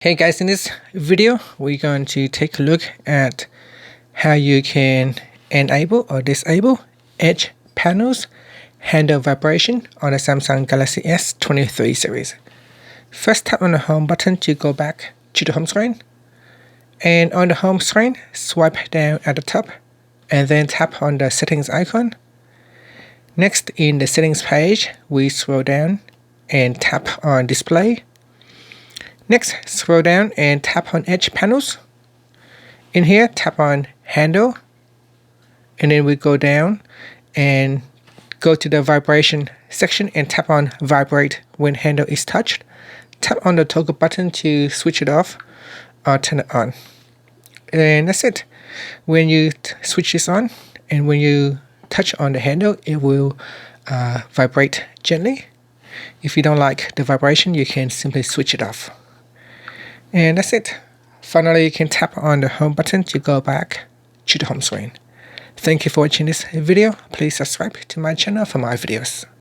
Hey guys, in this video we're going to take a look at how you can enable or disable edge panels handle vibration on the Samsung Galaxy S23 series. First, tap on the home button to go back to the home screen, and on the home screen swipe down at the top and then tap on the settings icon. Next, in the settings page we scroll down and tap on display. Next, scroll down and tap on edge panels. In here, tap on handle, and then we go down and go to the vibration section and tap on vibrate when handle is touched. Tap on the toggle button to switch it off or turn it on. And that's it. When you switch this on and when you touch on the handle, it will vibrate gently. If you don't like the vibration, you can simply switch it off. And that's it. Finally, you can tap on the home button to go back to the home screen. Thank you for watching this video. Please subscribe to my channel for more videos.